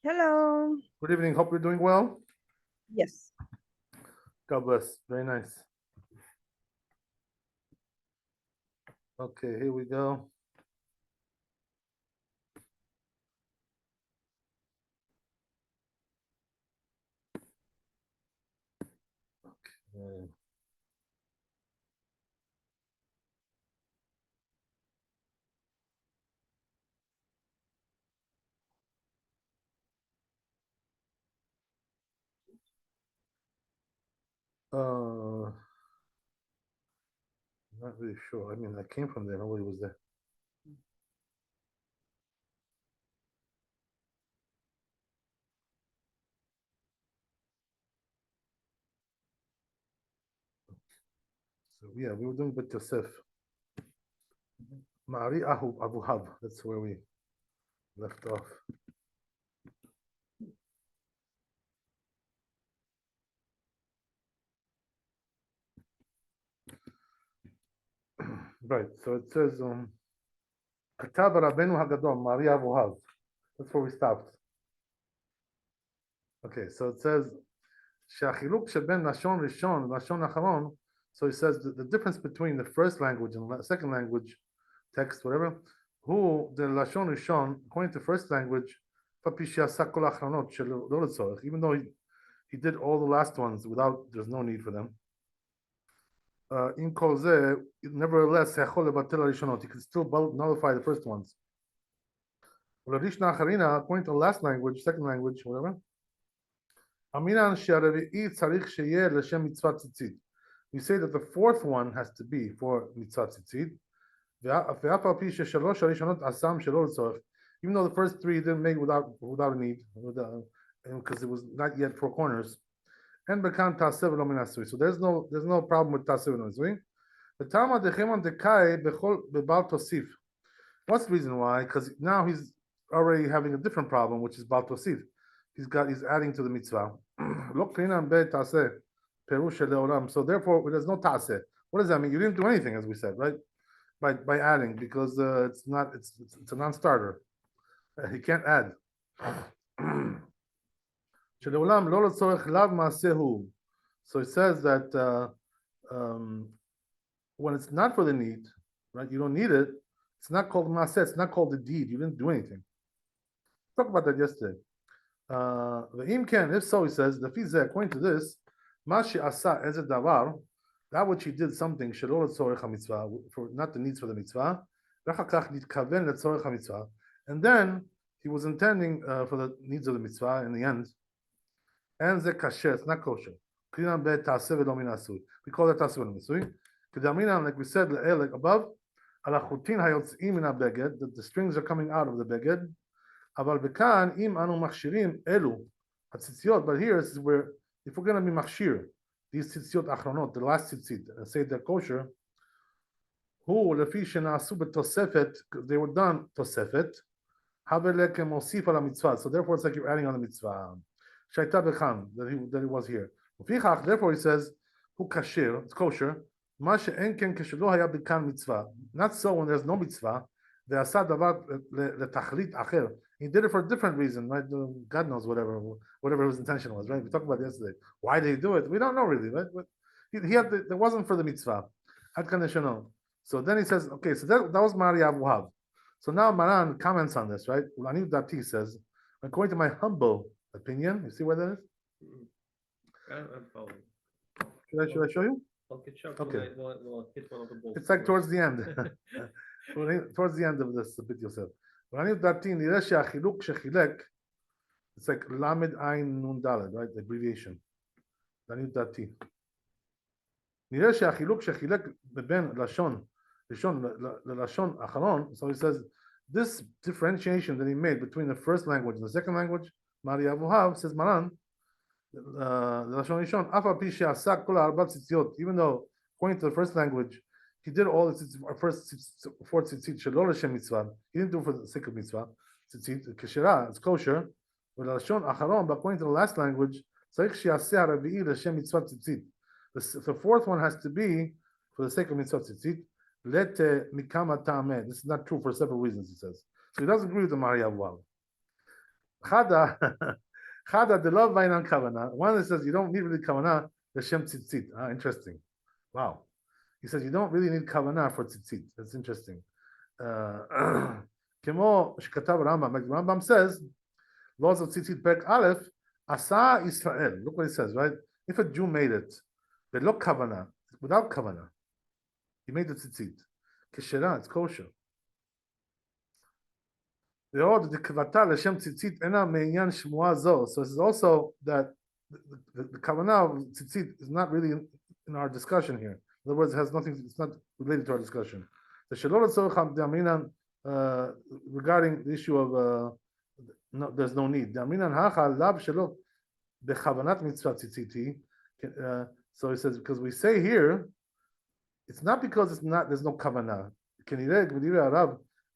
Hello. Good evening. Hope you're doing well. Yes. God bless. Very nice. Okay, here we go. Okay. Not really sure. I mean, I came from there. Nobody was there. So yeah, we were doing with Yosef. Mari Abu Hab. That's where we left off. Right. So it says Katab Rabbeinu Hagadol Mari Abu Hab. That's where we stopped. Okay. So it says שהחילוק שבין לשון ראשון ולשון אחרון, so he says the difference between the first language and the second language, text, whatever, who the לשון ראשון, according to first language, even though he did all the last ones without, there's no need for them. In כל זה, nevertheless, יכול לבטל הראשונות, he can still nullify the first ones. ולראשונה אחרינה, according to the last language, second language, whatever, Aminan שהרביעי צריך שיהיה לשם מצוות ציצית. We say that the fourth one has to be for מצוות ציצית, ואף על פי ששלוש הראשונות עשם שלא לצורך, even though the first three didn't make without a need, because it was not yet four corners, אין בכאן תעשה ולא מן עשוי. So there's no problem with תעשה ולא עשוי. ותמה דחמן דקאי בבל תוסיף. What's the reason why? Because now he's already having a different problem, which is בל תוסיף. He's adding to the mitzvah. So therefore, there's no taseh. What does that mean? You didn't do anything, as we said, right? By adding, because it's a non-starter. He can't add. So it says that when it's not for the need, right? You don't need it. It's not called maaseh. It's not called the deed. You didn't do anything. Talk about that yesterday. If so, he says, according to this, that which he did something for not the needs for the mitzvah, and then he was intending for the needs of the mitzvah in the end. And it's not kosher. We call that taseh. Like we said, like above, that the strings are coming out of the beged. אבל בכאן, אם אנו מכשירים אלו הציציות, but here is where, if we're going to be מכשיר, these ציציות האחרונות, the last ציצית, and say they're kosher, הוא לפי שנעשו בתוספת, they were done תוספת, הווה לכמוסיף על המצווה, so therefore it's like you're adding on the mitzvah, שהייתה בכאן, that he was here. ופיכך, therefore he says, הוא כשר, it's kosher, מה שאין כן כשלא היה בכאן מצווה, not so when there's no mitzvah, ועשה דבר לתכלית אחר. He did it for a different reason, right? God knows whatever his intention was, right? We talked about it yesterday. Why did he do it? We don't know really, right? But it wasn't for the mitzvah. Unconditional. So then he says, okay, so that was Mari Abu Hab. So now Maran comments on this, right? Ulaniv Dati says, according to my humble opinion, you see where that is? I'm following. Should I show you? Okay. It's like towards the end. Towards the end of this bit Yosef. It's like Lamed Ain Nun Daled, right? The abbreviation. נראה שהחילוק שחילק בין לשון ראשון ללשון אחרון, so he says, this differentiation that he made between the first language and the second language, Mari Abu Hab, says Maran, ללשון ראשון, אף על פי שעשה כל ארבע ציציות, even though, according to the first language, he did all the first four tzitzit shelo l'shem mitzvah. He didn't do it for the sake of mitzvah. Tzitzit keshera, it's kosher. But l'shon acharon, but according to the last language, tzarich she'aseh haravi'i l'shem mitzvah tzitzit. The fourth one has to be for the sake of mitzvah tzitzit. Let mikama ta'ameh. This is not true for several reasons, he says. So he doesn't agree with the Mari Abu Hab. Chada, Chada, the love vainan kavana. One that says you don't need really kavana, the shem tzitzit. Interesting. Wow. He says you don't really need kavana for tzitzit. That's interesting. Kemo shkatav Rambam. Like Rambam says, laws of tzitzit perek aleph, asa Israel. Look what he says, right? If a Jew made it, lo kavana, without kavana, he made the tzitzit. Keshera, it's kosher. So this is also that the kavanah of tzitzit is not really in our discussion here. In other words, it has nothing. It's not related to our discussion. The shalom regarding the issue of no, there's no need. So he says because we say here, it's not because it's not. There's no kavanah.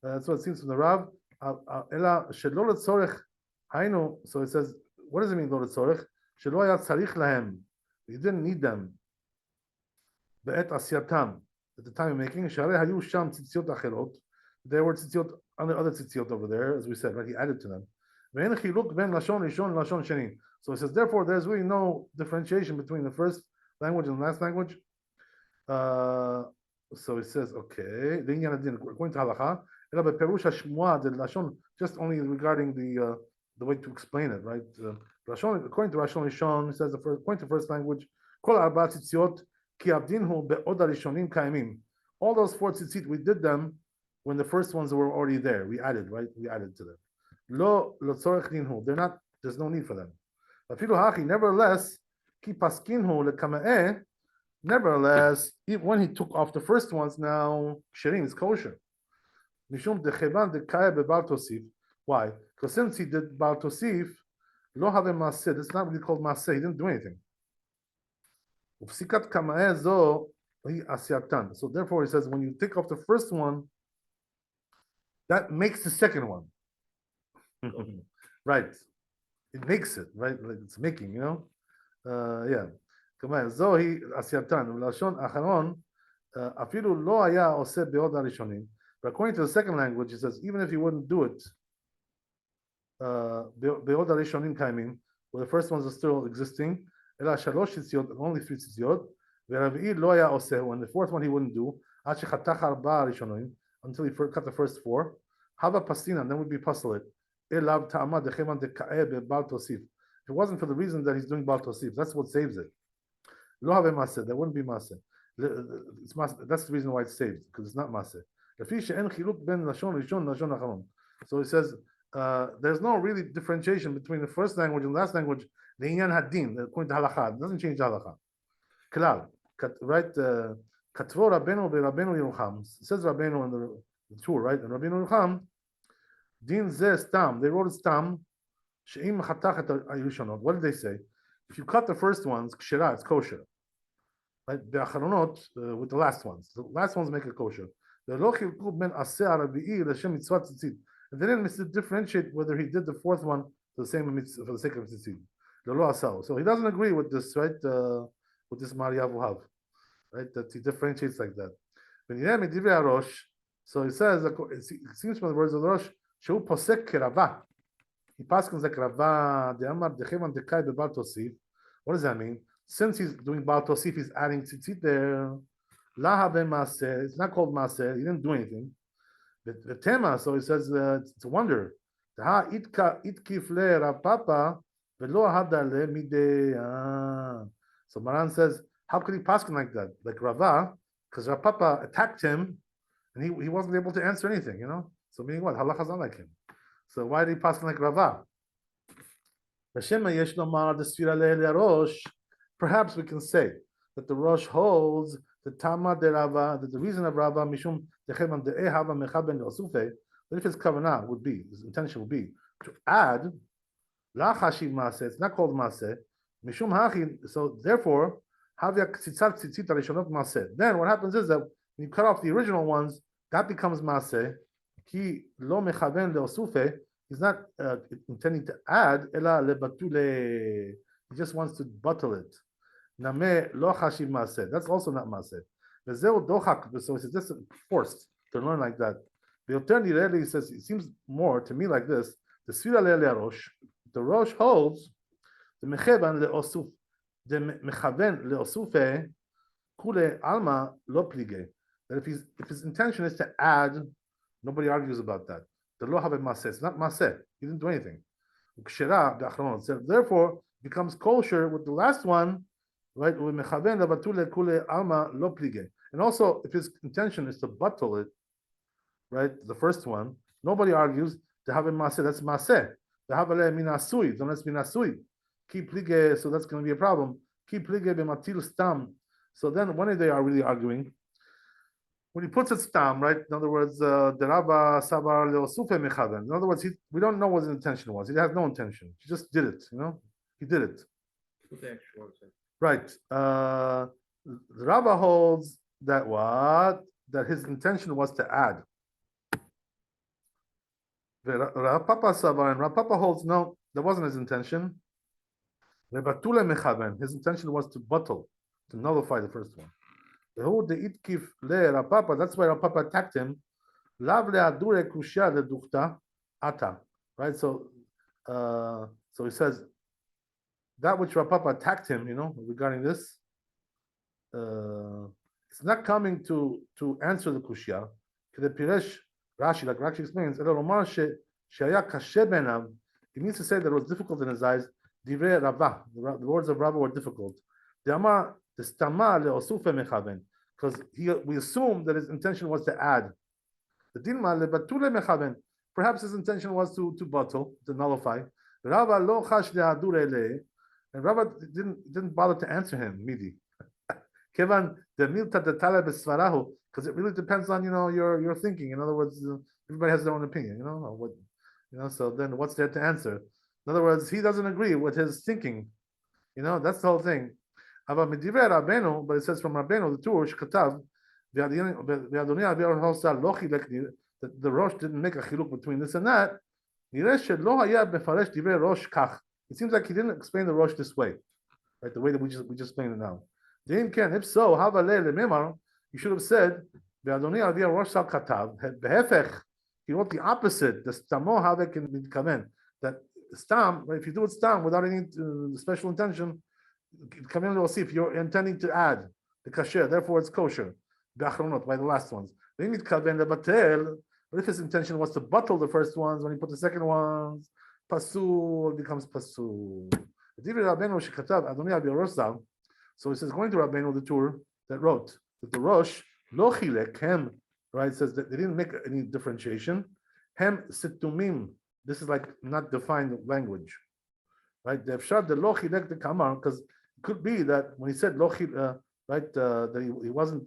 That's what it seems from the Rav. So it says, what does it mean, lo letzorech? Shelo haya tzarich lahem. You didn't need them. Be'et asyatam. At the time of making, sharei hayu sham tzitziot acherot. There were tzitziot, other tzitziot over there, as we said, right? He added to them. Ve'en chiluk ben lashon rishon lashon sheni. So it says, therefore, there's really no differentiation between the first language and the last language. So it says, okay, according to halacha, just only regarding the way to explain it, right? According to Rashon Rishon, it says according to first language, all those four tzitzit, we did them when the first ones were already there. We added, right? We added to them. They're not. There's no need for them. Nevertheless, nevertheless, when he took off the first ones, now Shirin is kosher. Why? Because since he did Baal Tosif, lo have maseh. It's not really called maseh. He didn't do anything. So therefore, he says when you take off the first one, that makes the second one. Right? It makes it right. Like it's making, you know. Yeah. זוהי עשייתן, ולשון אחרון, אפילו לא היה עושה בעוד הראשונים. But according to the second language, it says, even if he wouldn't do it, בעוד הראשונים קיימים, where the first ones are still existing, אלא שלוש ציציות, only three ציציות, והרביעי לא היה עושה, and the fourth one he wouldn't do, עד שחתך ארבעה הראשונים, until he cut the first four, הווה פסטינא, then would be puzzled, אליו טעמה דכיוון דכאה בבעל תוסיף. If it wasn't for the reason that he's doing בעל תוסיף, that's what saves it. Lo have maseh, that wouldn't be maseh. That's the reason why it's saved, because it's not maseh. So it says there's no really differentiation between the first language and the last language. The inyan hadin, according to halacha, it doesn't change halacha. Klal, right? Katvo Rabbeinu veRabbeinu Yerucham. It says Rabbeinu in the tour, right? And Rabbeinu Yerucham, din zeh stam. They wrote it stam. She'im chatach et hayushonot. What did they say? If you cut the first ones, kshira, it's kosher. Right? The acharonot with the last ones. The last ones make it kosher. And they didn't differentiate whether he did the fourth one for the same for the sake of tzitzit. So he doesn't agree with this, right? With this Mariavu Hav, right? That he differentiates like that. So he says, it seems from the words of the Rosh, שהוא פוסק כרבה. He passes like Rava, the Amar, the Chevan, the Kai, the Baal Tosif. What does that mean? Since he's doing Baal Tosif, he's adding tzitzit there. La habe maseh. It's not called maseh. He didn't do anything. The tema, so he says it's a wonder. Ha itkif le Rav Papa velo hada le midei. So Maran says, how could he pass like that, like Rava? Because Rav Papa attacked him, and he wasn't able to answer anything. You know. So meaning what? Halacha's not like him. So why did he pass like Rava? Perhaps we can say that the Rosh holds the Tama de Rava, that the reason of Rava Mishum Decheman de Ehava Mechaben Osufe, but if his kavanah would be, his intention would be to add La Chashiv Maseh, it's not called Maseh, Mishum Hachi, so therefore Havya Tzitzat Tzitzit Rishonot Maseh. Then what happens is that when you cut off the original ones, that becomes Maseh. He lo mechaven leosufe. He's not intending to add ela lebatule. He just wants to bottle it. Name lo chashiv maseh. That's also not maseh. Vezeu dochak. So he says this is forced to learn like that. The alternative rarely says it seems more to me like this The Sfira Le'alei Rosh, the Rosh holds the Mechaven le'osuf, the Mechaven le'osufe kule alma lo plige. That if his intention is to add, nobody argues about that. The lo have a maseh. It's not maseh. He didn't do anything. So therefore, becomes kosher with the last one, right? And also, if his intention is to bottle it, right, the first one, nobody argues to have a maseh. That's maseh. To have a minasui, don't let's minasui. Keep plige, so that's going to be a problem. Keep plige b'matil stam. So then, when they are really arguing, when he puts it stam, right? In other words, the Rabba sabar leosufe mechaven. In other words, we don't know what his intention was. He has no intention. He just did it. He did it. Right. The Rabba holds that what? That his intention was to add. Rav Papa sabar and Rav Papa holds no, that wasn't his intention. His intention was to bottle, to nullify the first one. That's why Rav Papa attacked him. Right? So he says that which Rav Papa attacked him, regarding this, it's not coming to answer the kushya. Rashi, like Rashi explains, it means to say that it was difficult in his eyes. The words of Rabbi were difficult. Because we assume that his intention was to add. Perhaps his intention was to bottle, to nullify. And Rabbi didn't bother to answer him, midi. Because it really depends on your thinking. In other words, everybody has their own opinion. So then what's there to answer? In other words, he doesn't agree with his thinking. That's the whole thing. But it says from Rabbeinu, the Tur, Shkatav, the Rosh didn't make a chiluk between this and that. It seems like he didn't explain the Rosh this way, right? The way that we just explained it now. If so, you should have said, he wrote the opposite. The stamo havek can be kaven. That stam, if you do it stam without any special intention, kaven will see if you're intending to add the kasher, therefore it's kosher. By the last ones. But if his intention was to bottle the first ones, when he put the second ones, pasul becomes pasul. So he says, going to Rabbeinu the Tur that wrote that the Rosh lo chilek hem, right? Says that they didn't make any differentiation. Hem situmim. This is like not defined language, right? The efshar the lo chilek the kamar, because it could be that when he said lo chilek, right, that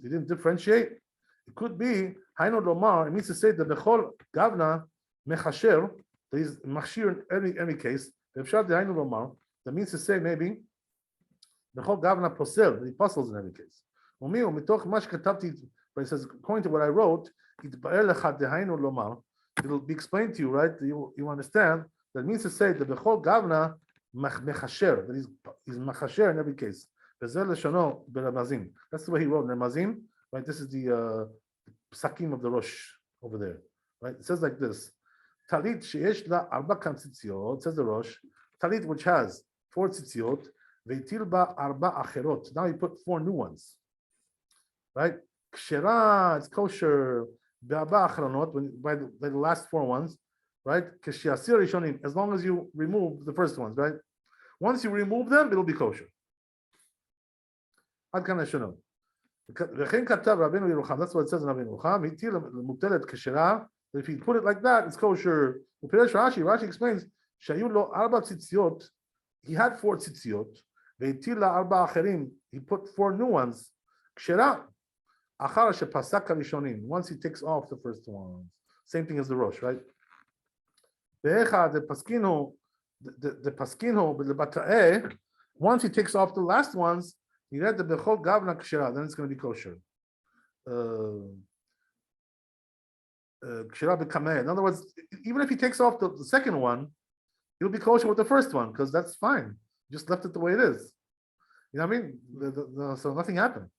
he didn't differentiate. It could be hainu lomar. It means to say that the bechol gavna mechasher, that he's machshir in any case. The efshar the hainu lomar. That means to say maybe the whole gavna posel, he puzzles in every case. But he says, according to what I wrote, it'll be explained to you, right? You understand that means to say that the whole gavna mechasher, that he's mechasher in every case. That's the way he wrote in Ramazim, right? This is the psakim of the Rosh over there, right? It says like this: Talit sheyesh la arba kam tzitziot, says the Rosh, talit which has 4 tzitziot. Now he put 4 new ones, right? Kshera, it's kosher. By the last 4 ones, right? As long as you remove the first ones, right? Once you remove them, it'll be kosher. That's what it says in Rabbeinu Yerucham. If you put it like that, it's kosher. Rashi explains, he had 4 tzitziot. He put 4 new ones. Once he takes off the first ones. Same thing as the Rosh, right? The paskino, once he takes off the last ones, he read the bechol gavna kshera, then it's going to be kosher. In other words, even if he takes off the second one, it'll be kosher with the first one, because that's fine. Just left it the way it is. You know what I mean? So nothing happened.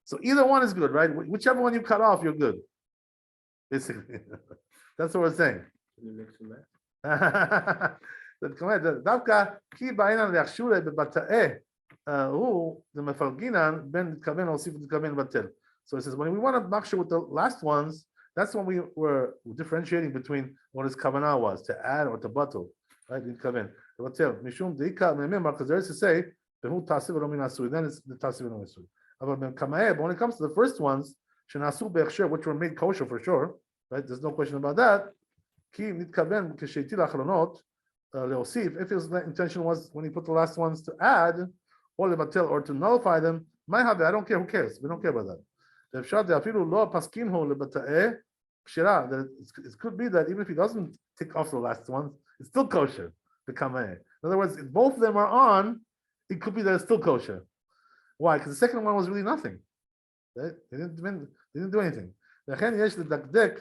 So either one is good, right? Whichever one you cut off, you're good. Basically. That's what we're saying. Can you mix and match? דווקא כי בעינן להכשיר בבטאה הוא למפלגינן בין מתכוון להוסיף ומתכוון לבטל. So it says when we want to machshir with the last ones, that's when we were differentiating between what his kavanah was, to add or to batel, right? מתכוון. לבטל. משום דאיקה מממה, because there is to say, והוא תעשי ולא מן העשוי, then it's the תעשי ולא מן העשוי. אבל במקמאה, when it comes to the first ones, שנעשו בהכשר, which were made kosher for sure, right? There's no question about that. כי מתכוון כשהטיל האחרונות, להוסיף, if his intention was when he put the last ones to add, or לבטל, or to nullify them, מה have I don't care, who cares? We don't care about that. אפשר אפילו לא פסקינו לבטאה כשרה, it could be that even if he doesn't take off the last ones, it's still kosher, in other words, if both of them are on, it could be that it's still kosher. Why? Because the second one was really nothing. They didn't do anything. לכן יש לדקדק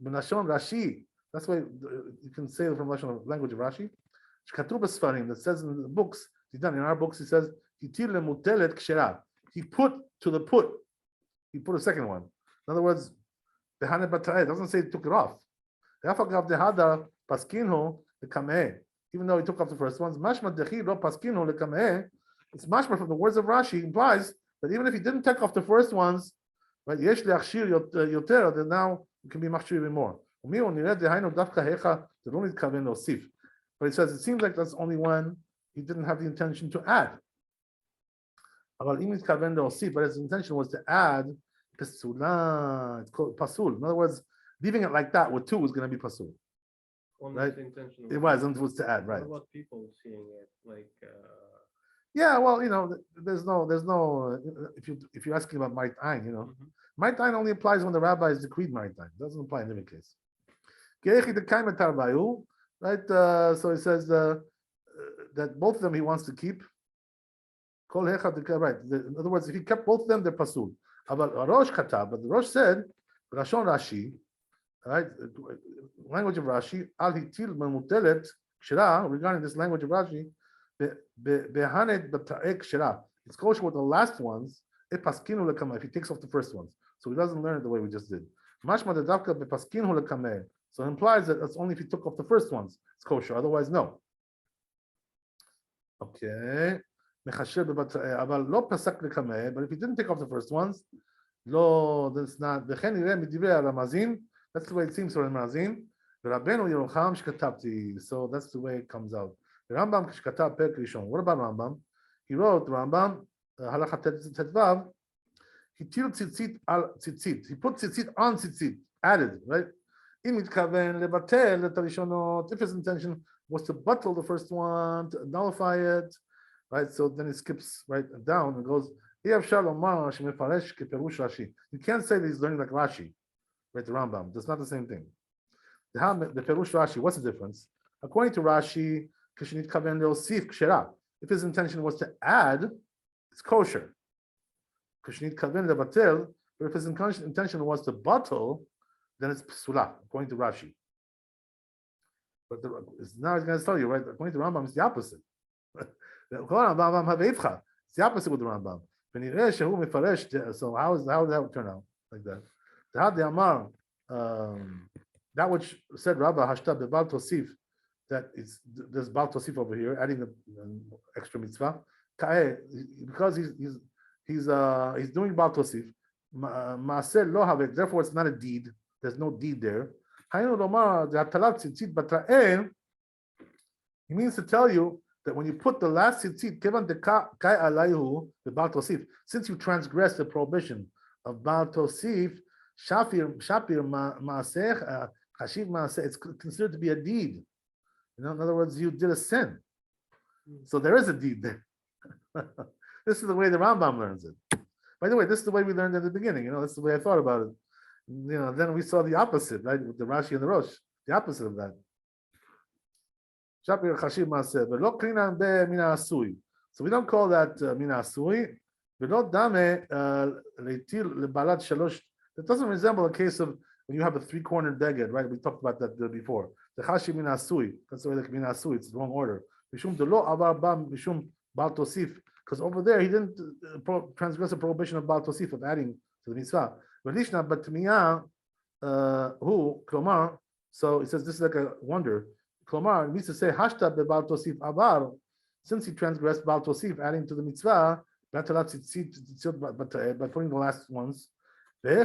בלשון רש"י. That's why you can say it from language of Rashi. שכתוב בספרים, that says in the books, in our books, he says, הטיל למוטלת כשרה. He put to the put. He put a second one. In other words, the Hane Bata'eh doesn't say he took it off. Even though he took off the first ones, it's mashma from the words of Rashi implies that even if he didn't take off the first ones, right, then now it can be machshir even more. But he says it seems like that's only when he didn't have the intention to add. But his intention was to add pesula. It's called pasul. In other words, leaving it like that with two was going to be pasul. Right? It was to add, right? What about people seeing it like? Yeah, well, there's no. If you're asking about Mait Ein, Mait Ein only applies when the rabbis decreed Mait Ein. It doesn't apply in every case. Right? So he says that both of them he wants to keep. Right. In other words, if he kept both of them, they're pasul. But the Rosh said, Rashon Rashi, right? Language of Rashi, al hitil memutelet kshira, regarding this language of Rashi, behanet b'ta'ek kshira. It's kosher with the last ones, if he takes off the first ones. So he doesn't learn it the way we just did. Mashma dedavka bepaskinu lekameh. So it implies that it's only if he took off the first ones, it's kosher, otherwise no. Okay. But if he didn't take off the first ones, that's not. That's the way it seems for Ramazin. So that's the way it comes out. What about Rambam? He wrote Rambam halacha tetvav. He tilted tzitzit al tzitzit. He put tzitzit on tzitzit, added, right? If his intention was to bottle the first one, to nullify it, right? So then it skips right down and goes, you can't say that he's learning like Rashi, right? The Rambam. That's not the same thing. The Perush Rashi, what's the difference? According to Rashi, if his intention was to add, it's kosher. But if his intention was to bottle, then it's psula, according to Rashi. But now he's going to tell you, right? According to Rambam, it's the opposite. It's the opposite with the Rambam. So how did that turn out like that? That which said Rabbi Hashtab Bal Tosif, that there's Bal Tosif over here, adding the extra mitzvah, because he's doing Bal Tosif. Therefore, it's not a deed. There's no deed there. He means to tell you that when you put the last tzitzit, since you transgressed the prohibition of Bal Tosif, it's considered to be a deed. In other words, you did a sin. So there is a deed there. This is the way the Rambam learns it. By the way, this is the way we learned at the beginning. That's the way I thought about it. Then we saw the opposite, right? With the Rashi and the Rosh, the opposite of that. So we don't call that mina asui. That doesn't resemble a case of when you have a three-cornered beged, right? We talked about that before. The chashi mina asui. That's the way the mina asui. It's the wrong order. Because over there he didn't transgress the prohibition of Bal Tosif of adding to the mitzvah. But so he says this is like a wonder. Klomar, it means to say, Hashta be'bal tosif avar, since he transgressed bal tosif, adding to the mitzvah, by putting the last ones. Then how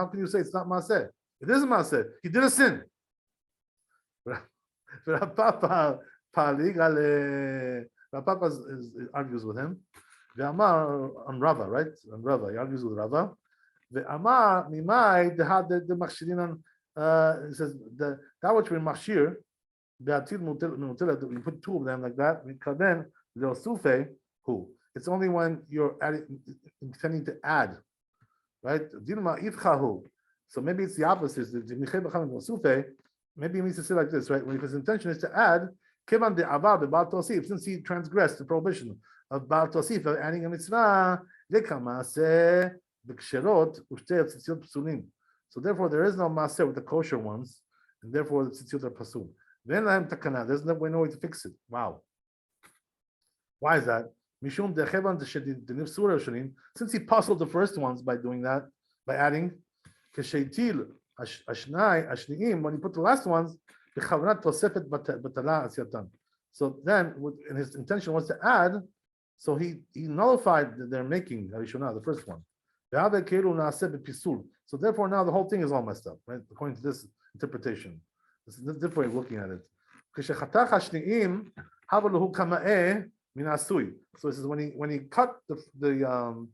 can you say it's not maaseh? It is maaseh. He did a sin. Papa argues with him. Ve'amar on Rava, right? On Rava, he argues with Rava. Ve'amar mimai the machshirinan. He says that which we machshir, you put two of them like that. Then leosufe who? It's only when you're intending to add, right? Dilma ifchahu. So maybe it's the opposite. Maybe he means to say like this, right? When his intention is to add, kevan de avar b'bal tosif, since he transgressed the prohibition of bal tosif, of adding a mitzvah, lekamase b'ksherot u'shtei tzitziot psulim. So therefore, there is no maaseh with the kosher ones, and therefore the tzitziot are pasul. Then I'm takana. There's no way to fix it. Wow. Why is that? Mishum dechevan denif surah shalim. Since he puzzled the first ones by doing that, by adding kesheitil ashniim, when he put the last ones, bechavnat tosefet batala asyatan. So then, and his intention was to add, so he nullified their making harishonah, the first one. So therefore, now the whole thing is all messed up, right? According to this interpretation, this is a different way of looking at it. So it says when he cut the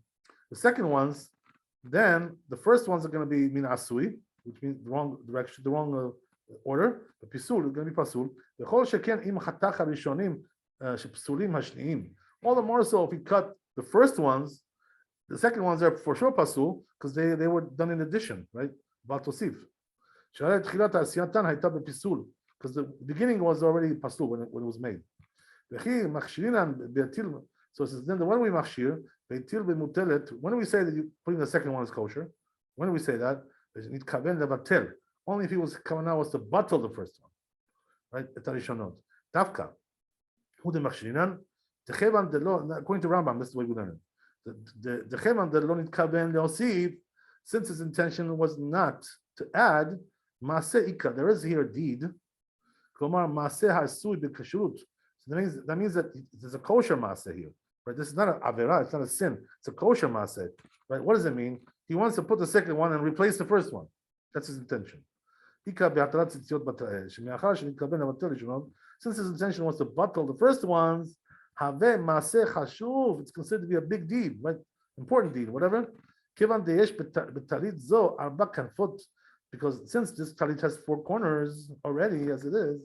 second ones, then the first ones are going to be min asui, which means the wrong direction, the wrong order. The pisul is going to be pasul. All the more so if he cut the first ones, the second ones are for sure pasul because they were done in addition, right? Baltosif. Because the beginning was already pasul when it was made. So it says then when we machshir, when do we say that you putting the second one is kosher? When do we say that? Only if he was coming out was to bottle the first one, right? Dafka. Who the machshirinan? According to Rambam, this is the way we learn it. Since his intention was not to add there is here a deed. So that means that there's a kosher maaseh here, right? This is not an avera, it's not a sin, it's a kosher maaseh, right? What does it mean? He wants to put the second one and replace the first one. That's his intention. Since his intention was to bottle the first ones, it's considered to be a big deed, right? Important deed, whatever. Because since this talit has 4 corners already, as it is,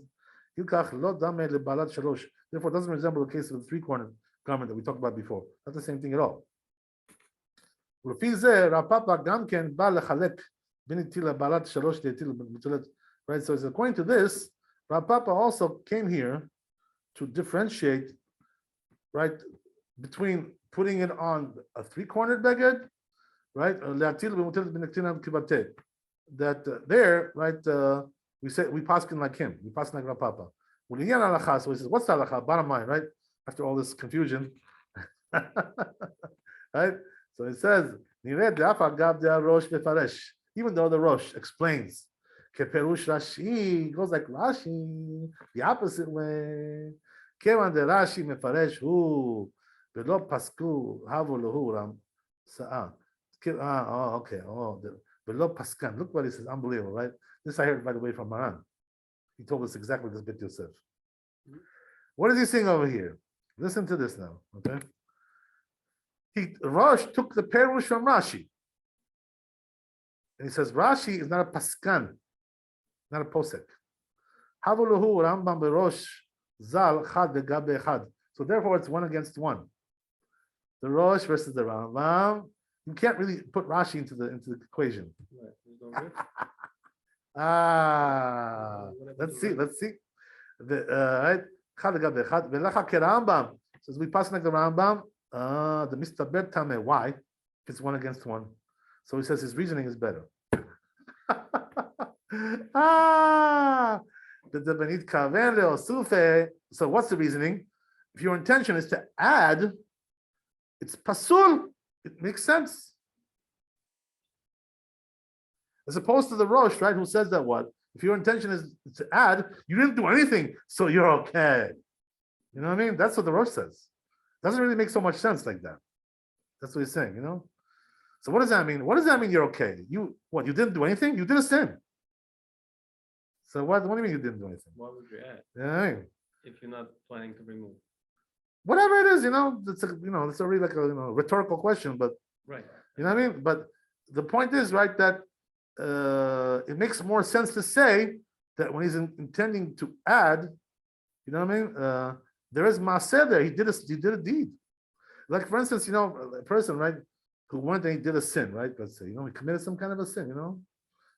therefore it doesn't resemble the case of the 3-cornered garment that we talked about before. Not the same thing at all. Right? So according to this, Rav Papa also came here to differentiate, right, between putting it on a 3-cornered beged, right? That there, right, we say we paskin like him, we paskin like Rav Papa. So he says, what's the halacha? Bottom line, right? After all this confusion, right? So it says, even though the Rosh explains, Keperush Rashi goes like Rashi, the opposite way. Kevan de Rashi mefaresh hu velo pasku havu lahu ram sa'a. Okay. Velo paskan. Look what he says. Unbelievable, right? This I heard, by the way, from Maran. He told us exactly this bit Yosef. What is he saying over here? Listen to this now, okay? Rosh took the perush from Rashi. And he says Rashi is not a paskan, not a posek. Havuluhu Rambam berosh zal chad vegabe chad. So therefore, it's 1 against 1. The Rosh versus the Rambam. You can't really put Rashi into the equation. Let's see. Right? Chad vegabe chad velacha kerambam. Says we pass like the Rambam. The mistaber tame. Why? If it's 1 against 1. So he says his reasoning is better. So what's the reasoning? If your intention is to add, it's pasul. It makes sense. As opposed to the Rosh, right, who says that what? If your intention is to add, you didn't do anything, so you're okay. You know what I mean? That's what the Rosh says. Doesn't really make so much sense like that. That's what he's saying, you know? So what does that mean? What does that mean you're okay? You didn't do anything? You did a sin. So what do you mean you didn't do anything? Why would you add Yeah. if you're not planning to remove? Whatever it is, it's it's a really like a rhetorical question, but Right. you know what I mean? But the point is, right, that it makes more sense to say that when he's intending to add, you know what I mean? There is maaseh there. He did a deed. Like for instance, a person, right, who went and he did a sin, right? Let's say, he committed some kind of a sin,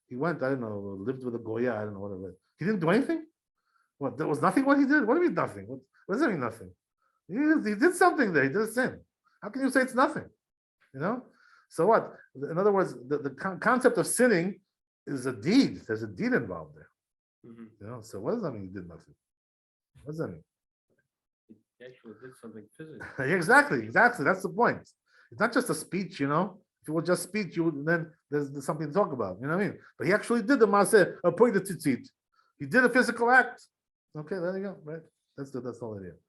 He went, I don't know, lived with a goya, I don't know, whatever. He didn't do anything? What, there was nothing what he did? What do you mean nothing? What does that mean nothing? He did something there, he did a sin. How can you say it's nothing? So what? In other words, the concept of sinning is a deed. There's a deed involved there. Mm-hmm. So what does that mean he did nothing? What does that mean? He actually did something physical. Exactly. That's the point. It's not just a speech, If it was just speech, then there's something to talk about. You know what I mean? But he actually did the maaseh, appoint the tzitzit. He did a physical act. Okay, there you go. Right? That's all it is.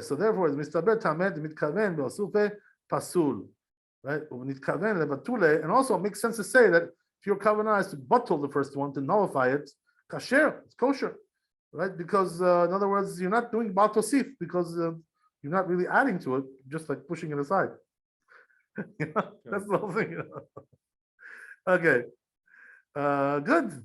So therefore, mistaber tamed mitkaven beosufe pasul. Right? And also it makes sense to say that if your kavanah is to bottle the first one, to nullify it, kasher, it's kosher. Right? Because in other words, you're not doing bal tosif because you're not really adding to it, just like pushing it aside. That's the whole thing. Okay. Good.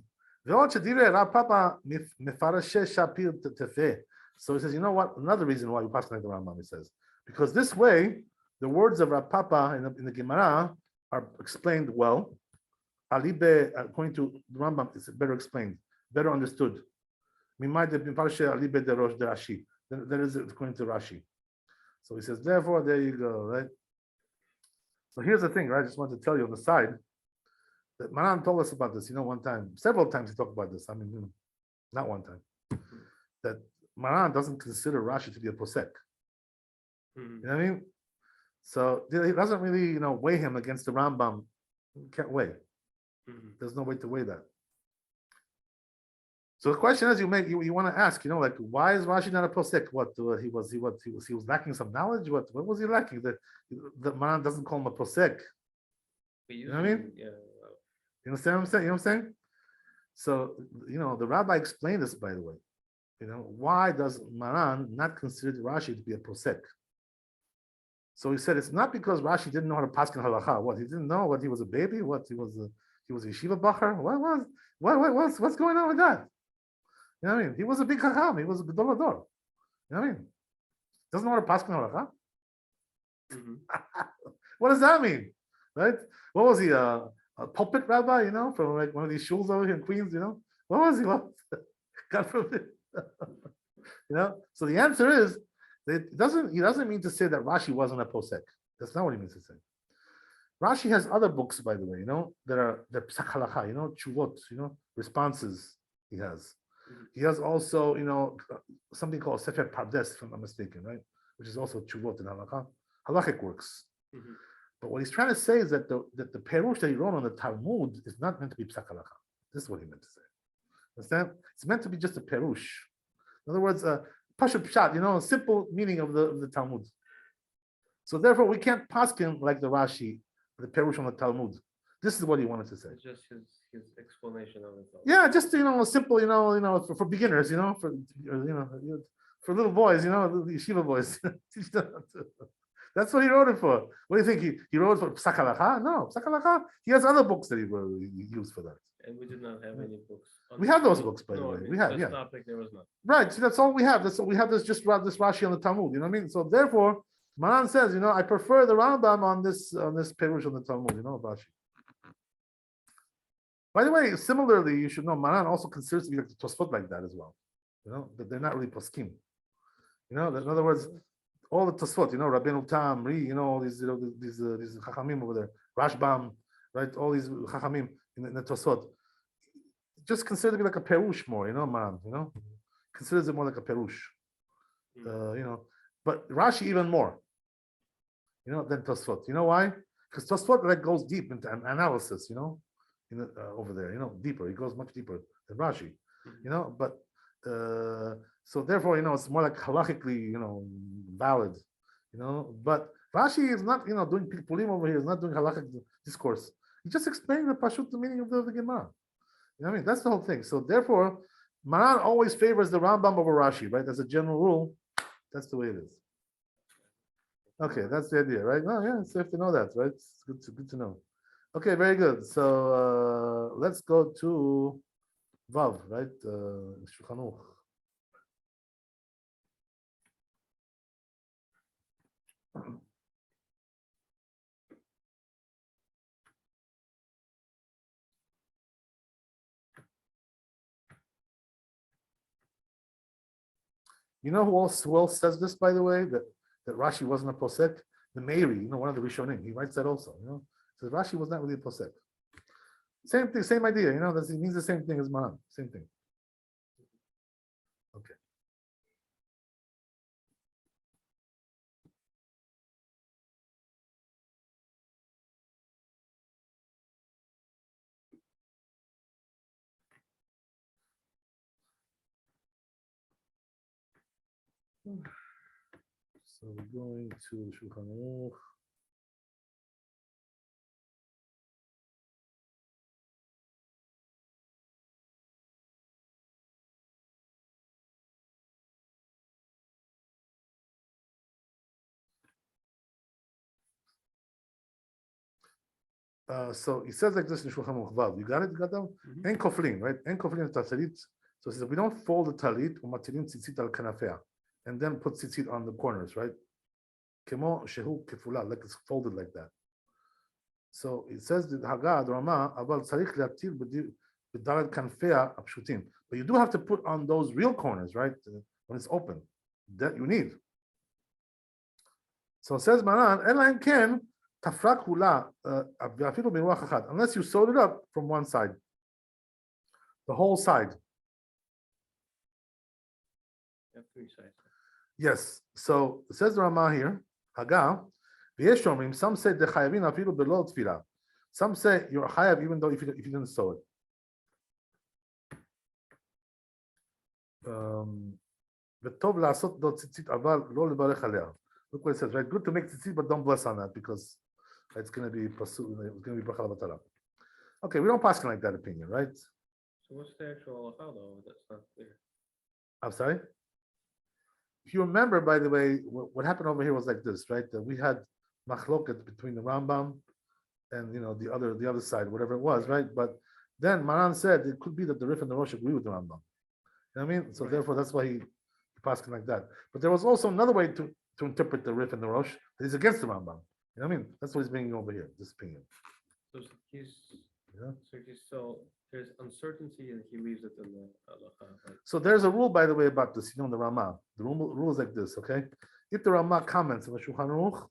So he says, you know what? Another reason why you pass like the Rambam, he says, because this way the words of Rav Papa in the Gemara are explained well. Alibe, according to the Rambam, it's better explained, better understood. That is according to Rashi. So he says, therefore, there you go, right? So here's the thing, right? I just want to tell you on the side that Maran told us about this, one time, several times he talked about this. I mean, not one time. That Maran doesn't consider Rashi to be a posek. Mm-hmm. You know what I mean? So he doesn't really, weigh him against the Rambam. You can't weigh. Mm-hmm. There's no way to weigh that. So the question is, you want to ask, why is Rashi not a posek? What he was lacking some knowledge. What was he lacking? That Maran doesn't call him a posek. You know what I mean? Yeah. You understand what I'm saying? You know what I'm saying? So the rabbi explained this, by the way. Why does Maran not consider Rashi to be a posek? So he said it's not because Rashi didn't know how to paskin halacha. What, he didn't know? What, he was a baby? What, he was a yeshiva bacher? What's going on with that? You know what I mean? He was a big chacham. He was a gedol hador. You know what I mean? Doesn't know how to paskin halacha. Mm-hmm. What does that mean? Right? What was he? A pulpit rabbi? From like one of these shuls over here in Queens. What was he? God forbid. So the answer is that he doesn't mean to say that Rashi wasn't a posek. That's not what he means to say. Rashi has other books, by the way, they're psak halacha, chuvot, responses he has. He has also, something called Sefer Pardes, if I'm not mistaken, right? Which is also chuvot in halakha, halachic works. Mm-hmm. But what he's trying to say is that the perush that he wrote on the Talmud is not meant to be psak halacha. This is what he meant to say. Understand? It's meant to be just a perush. In other words, pashut pshat, a simple meaning of the Talmud. So therefore, we can't paskin like the Rashi, the perush on the Talmud. This is what he wanted to say. It's just his explanation of it. Yeah, just a simple, for beginners, for little boys, the yeshiva boys. That's what he wrote it for. What do you think? He wrote it for psak halacha? No, psak halacha. He has other books that he used for that. And we did not have any books. We have those books, by the way. We have, this yeah. topic, there was none. Right. So that's all we have. That's all we have. This Rashi on the Talmud. You know what I mean? So therefore, Maran says, I prefer the Rambam on this perush on the Talmud. Rashi. By the way, similarly, you should know Maran also considers to be like the Tosfot like that as well. That they're not really poskim. In other words, all the Tosfot, Rabbeinu Tam, all these Chachamim over there, Rashbam, right? All these Chachamim in the Tosfot, just consider to be like a perush more, Maran, considers it more like a perush, but Rashi even more, than Tosfot. You know why? Because Tosfot like goes deep into analysis, over there, deeper. He goes much deeper than Rashi, Mhm. but so therefore, it's more like halachically, valid, but Rashi is not, doing pilpulim over here, is not doing halachic discourse. He's just explaining the pashut, the meaning of the Gemara. You know what I mean? That's the whole thing. So therefore, Maran always favors the Rambam over Rashi, right? As a general rule, that's the way it is. Okay, that's the idea, right? No, yeah, it's safe to know that, right? It's good to know. Okay, very good. So let's go to Vav, right? Shulchan Aruch. You know who else says this, by the way, that Rashi wasn't a posek? The Meiri, one of the Rishonim, he writes that also, says Rashi was not really a posek. Same thing, same idea, it means the same thing as Maran, same thing. Okay. So we're going to Shulchan Aruch. So it says like this in Shulchan Aruch Vav. You got it? You got that? En koflin, right? En koflin talit. So it says we don't fold the talit umatilim tzitzit al kanafea, and then put tzitzit on the corners, right? Kemo shehu kefula, like it's folded like that. So it says the Haggah, the Rama, aval tzarich leatil b'dalet kanfea apshutim. But you do have to put on those real corners, right? When it's open, that you need. So it says Maran, elaim ken. Unless you sewed it up from one side, the whole side. Three sides. Yes. So it says the Rama here, Haggah, some say the chayavin afilu below tefillah. Some say you're chayav even though if you didn't sew it. Look what it says, right? Good to make tzitzit, but don't bless on that because it's going to be pasul. It's going to be bracha l'batala. Okay, we don't pass like that opinion, right? So what's the actual halacha though? That's not clear. I'm sorry. If you remember, by the way, what happened over here was like this, right? That we had machloket between the Rambam and the other side, whatever it was, right? But then Maran said it could be that the Rif and the Rosh agree with the Rambam. You know what I mean? So therefore, that's why he passed like that. But there was also another way to interpret the Rif and the Rosh that is against the Rambam. You know what I mean? That's what he's bringing over here, this opinion. So he's still there's uncertainty and he leaves it in the halacha. Right? So there's a rule, by the way, about this, in the Rama. The rule is like this, okay? If the Rama comments on the Shulchan Aruch,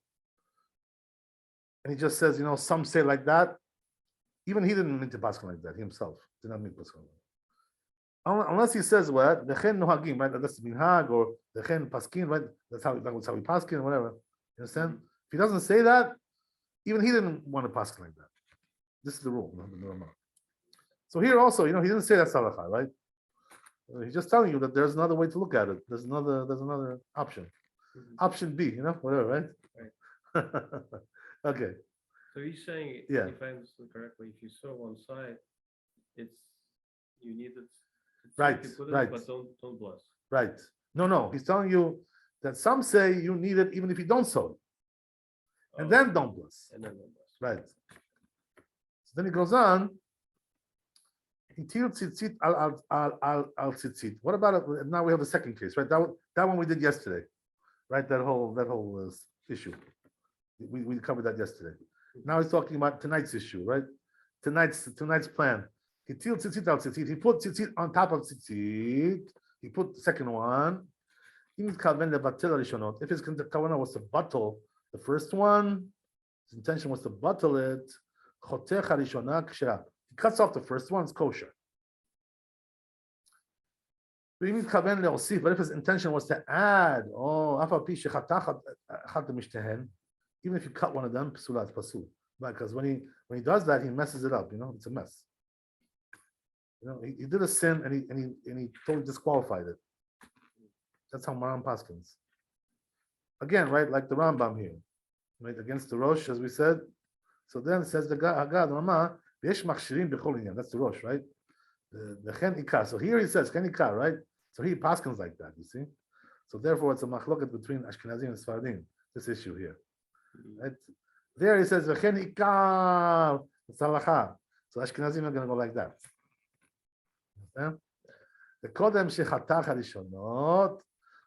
and he just says, some say like that, even he didn't mean to paskin like that, he himself did not mean paskin like that. Unless he says what? Dechen nohagim, right? That's minhag, or dechen paskin, right? That's how we paskin, whatever. You understand? If he doesn't say that, even he didn't want to paskin like that. This is the rule. So here also, he didn't say that's halacha, right? He's just telling you that there's another way to look at it. There's another option. Mm-hmm. Option B, whatever, right? Okay. So he's saying, yeah. If I understood correctly, if you sew one side, you need it. Right. Right. But don't bless. Right. No. He's telling you that some say you need it even if you don't sew it, and then don't bless. And then don't bless. Right. So then he goes on. Tzitzit al tzitzit. What about it? Now we have the second case, right? That one we did yesterday, right? That whole issue. We covered that yesterday. Now he's talking about tonight's issue, right? Tonight's plan. He put tzitzit on top of tzitzit. He put the second one. If his kavanah was to bottle the first one, his intention was to bottle it. He cuts off the first one, it's kosher. But if his intention was to add, even if you cut one of them, pasul. Because when he does that, he messes it up. It's a mess. He did a sin and he totally disqualified it. That's how Maran Paskins. Again, right, like the Rambam here, right, against the Rosh, as we said. So then it says the Agad Rama, Yesh Machshirim B'chol Inyan. That's the Rosh, right? The Chen Ikar. So here he says Chen Ikar, right? So he Paskins like that, you see. So therefore, it's a machloket between Ashkenazim and Sfaradim. This issue here, right? There he says Chen Ikar. It's halacha. So Ashkenazim are going to go like that. Understand? The Kodem Shechatach Harishonot.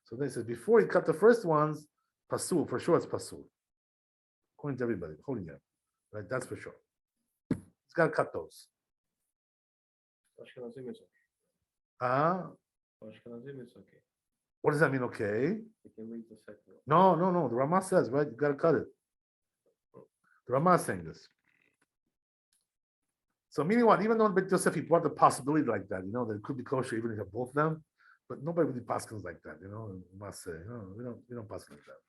So they said before he cut the first ones, pasul, for sure it's pasul. According to everybody, holding it. Right, that's for sure. He's got to cut those. Ashkenazim is okay. For Ashkenazim is okay. What does that mean? Okay. You can read the second one. No. The Rama says, right, you got to cut it. The Rama is saying this. So meaning what? Even though Bet Yosef, he brought the possibility like that, that it could be kosher even if you have both of them, but nobody really paskins like that, must say, we don't paskin like that.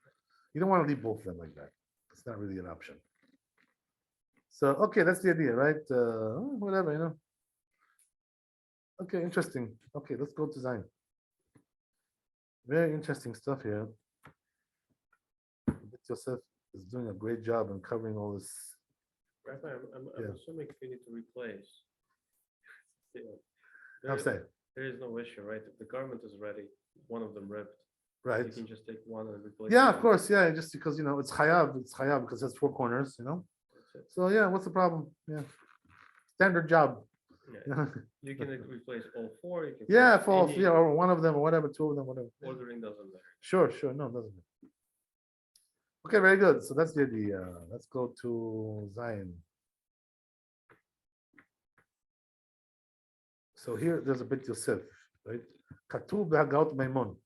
You don't want to leave both of them like that. It's not really an option. So okay, that's the idea, right? Whatever, Okay, interesting. Okay, let's go to Zion. Very interesting stuff here. Bet Yosef is doing a great job in covering all this. Rabbi, I'm assuming we need to replace. I'm saying. There is no issue, right? If the garment is ready, one of them ripped. Right. You can just take one and replace. Yeah, it. of course. Yeah, just because it's chayav because it's 4 corners. That's it. So yeah, what's the problem? Yeah, standard job. Yeah. You can replace all 4. You can Yeah, replace any. or one of them or whatever, 2 of them, whatever. Ordering doesn't matter. Sure. No, it doesn't. Okay, very good. So that's the idea. Let's go to Zion. So here, there's a bit Yosef, right? Katuv b'Hagaot Maimon.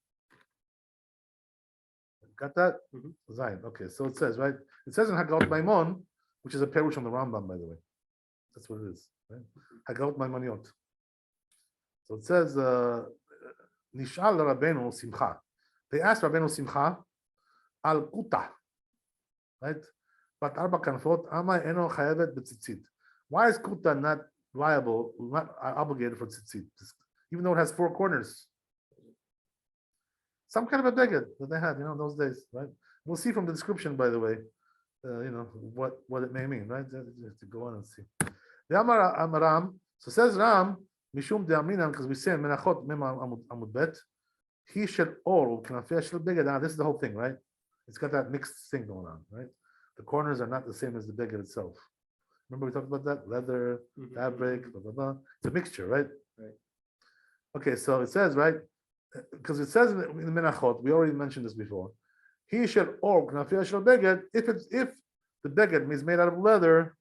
Got that? Mhm. Zion. Okay, so it says, right? It says in Hagaot Maimon, which is a perush on the Rambam, by the way. That's what it is, right? Hagaot Maimoniot. So it says, Nishal Rabbeinu Simcha. They asked Rabbeinu Simcha, Al Kuta, right? But Arba Kanfot, Amai Eno Chayevet B'Tzitzit. Why is Kuta not liable, not obligated for Tzitzit, even though it has 4 corners? Some kind of a beged that they had, those days, right? We'll see from the description, by the way, what it may mean, right? You have to go on and see. The Amaram, so says Ram, Mishum de Aminan, because we say in Menachot Mem Amud Bet, he should or Knafeh shel beged. Now this is the whole thing, right? It's got that mixed thing going on, right? The corners are not the same as the beged itself. Remember we talked about that? Leather, fabric, blah, blah, blah. It's a mixture, right? Right. Okay, so it says, right? Because it says in the Menachot, we already mentioned this before. He should or Knafeh shel beged if the beged is made out of leather,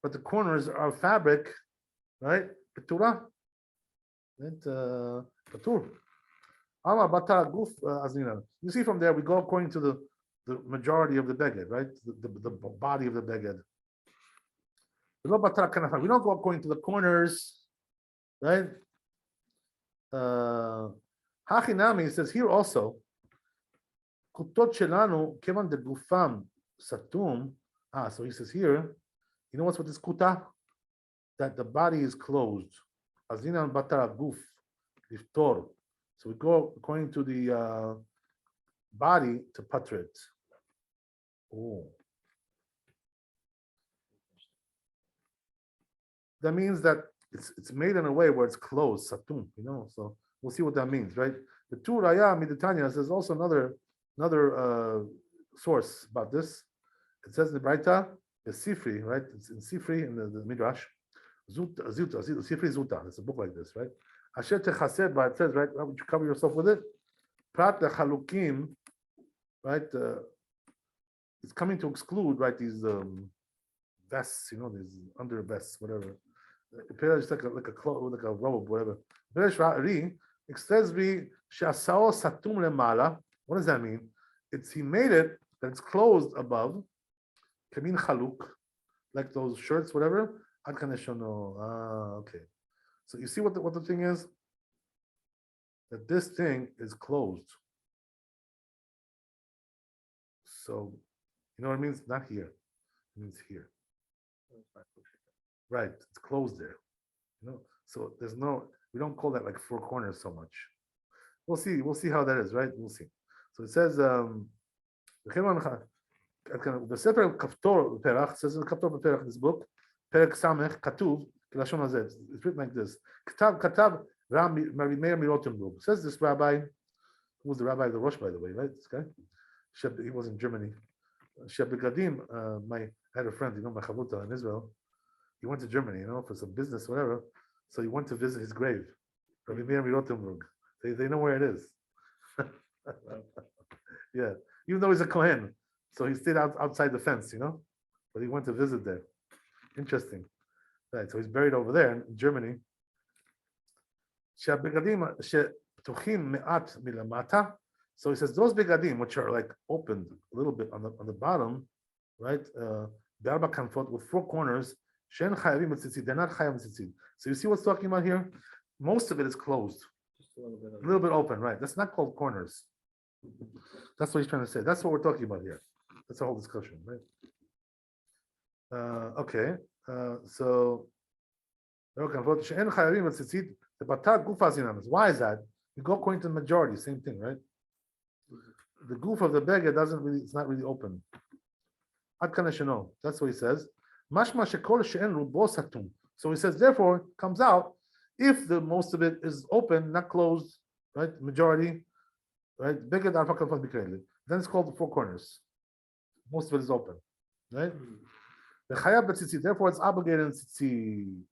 but the corners are fabric, right? Petura. Patur. Ama batara guf aznina. You see from there, we go according to the majority of the beged, right? The body of the beged. We don't go according to the corners, right? Hachinami says here also, kutot shelanu kevan de gufam satum. So he says here, you know what's with this kuta? That the body is closed. Azinan batara guf liftor. So we go according to the body to patr it. Oh. That means that it's made in a way where it's closed, satum, so we'll see what that means, right? The Tu Raya Miditanya says also another source about this. It says in the Braita, the Sifri, right? It's in Sifri in the Midrash. Zuta, Sifri Zuta. It's a book like this, right? Asher Techaser, but it says, right? Why would you cover yourself with it? Prat Chalukim, right? It's coming to exclude, right? These vests, these under vests, whatever. It's like a cloth, like a robe, whatever. It says, satum lemala. What does that mean? He made it that it's closed above. Kamin chaluk, like those shirts, whatever. Okay. So you see what the thing is? That this thing is closed. So you know what it means? Not here. It means here. Right, it's closed there. So there's no, we don't call that like four corners so much. We'll see how that is, right? We'll see. So it says, בספר כפתור בפרח, says in כפתור בפרח, this book, פרק סמך, כתוב, כלשון הזה, it's written like this, כתב Rabbi Meir מרוטנבורג, says this rabbi, who was the rabbi of the Rosh, by the way, right? This guy, he was in Germany. Shebegadim, I had a friend, my Chavuta in Israel. He went to Germany, for some business, whatever. So he went to visit his grave, Rabbi Meir Mirotenburg. They know where it is. Yeah, even though he's a Kohen, so he stayed outside the fence, but he went to visit there. Interesting, right? So he's buried over there in Germany. So he says those begadim, which are like opened a little bit on the bottom, right? With four corners. They're not chayav tzitzit. So you see what's talking about here? Most of it is closed. Just a little bit open, right? That's not called corners. That's what he's trying to say. That's what we're talking about here. That's the whole discussion, right? Okay. So why is that? You go according to the majority, same thing, right? The goof of the beggar it's not really open. That's what he says. So he says, therefore, it comes out if the most of it is open, not closed, right? Majority, right? Then it's called the four corners. Most of it is open, right? Therefore, it's obligated in tzitzit.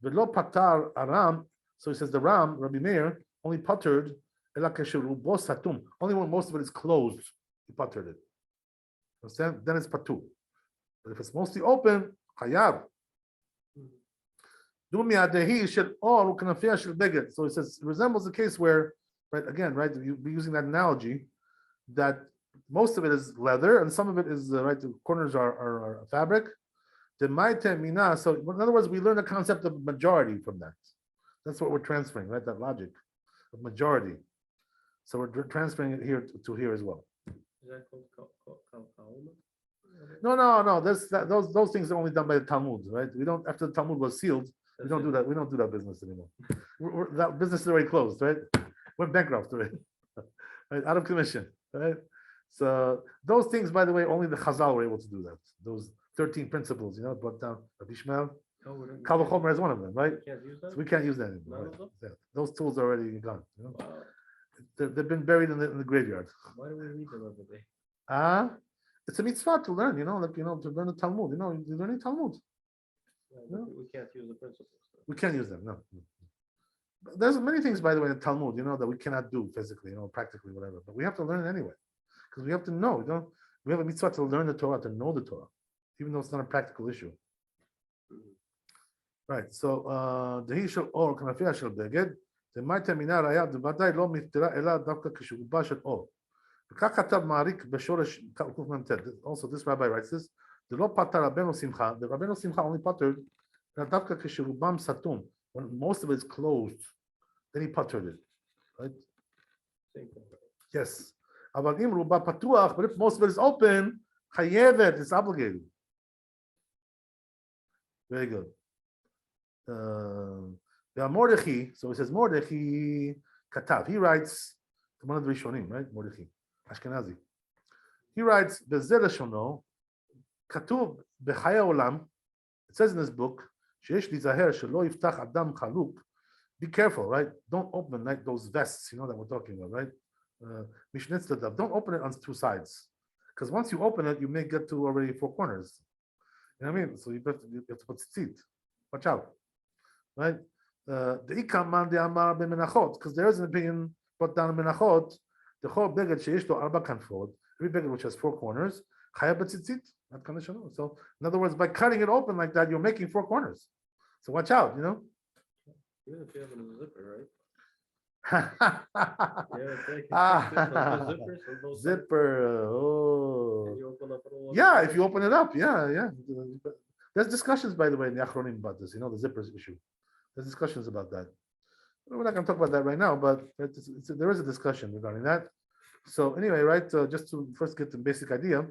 V'lo patar aram. So he says the Ram, Rabbi Meir, only puttered only when most of it is closed, he puttered it. Understand? Then it's patu. But if it's mostly open, chayav. So he says it resembles the case where, right, again, right, you'll be using that analogy that most of it is leather and some of it is right, the corners are fabric. So in other words, we learn the concept of majority from that. That's what we're transferring, right? That logic of majority. So we're transferring it here to here as well. Is that called kalkalma? No. Those things are only done by the Talmud, right? We don't, after the Talmud was sealed, we don't do that. We don't do that business anymore. That business is already closed, right? We're bankrupt already, right? Out of commission, right? So those things, by the way, only the Chazal were able to do that. Those 13 principles, brought down Rabbi Shmuel. Kal v'chomer is one of them, right? So we can't use that anymore. Right? Yeah. Those tools are already gone. Wow. They've been buried in the graveyard. Why do we read them every day? It's a mitzvah to learn, to learn the Talmud. You're learning Talmud. We can't use the principles. We can't use them, no. There's many things, by the way, in the Talmud, that we cannot do physically, practically, whatever. But we have to learn it anyway, because we have to know. We have a mitzvah to learn the Torah, to know the Torah, even though it's not a practical issue. Right. So the shel or kanafia shel beged, the ma'ita mina raya b'vaday lo miftira ela davka k'shuba shel or. Also, this rabbi writes this. The Rabbeinu Simcha only puttered when most of it is closed. Then he puttered it, right? Yes. But if most of it is open, it's obligated. Very good. Mordechai. So it says Mordechai Katav. He writes one of the Rishonim, right? Mordechai Ashkenazi. He writes Bezelashono Katuv Bechaya Olam. It says in this book, Sheesh Lizaher Shelo Yiftach Adam Chaluk. Be careful, right? Don't open like those vests, that we're talking about, right? Don't open it on two sides, because once you open it, you may get to already four corners. You know what I mean? So you have to put tzitzit. Watch out, right? The ikam man de amar b'menachot, because there is an opinion brought down in menachot. The whole beged sheish lo arba kanfot, every beged which has four corners, chayav b'tzitzit. So in other words, by cutting it open like that, you're making four corners. So watch out, Even if you have a zipper, right? Zipper. Oh. Yeah, if you open it up, yeah. There's discussions, by the way, in the Achronim about this, the zippers issue. There's discussions about that. We're not going to talk about that right now, but there is a discussion regarding that. So anyway, right, just to first get the basic idea,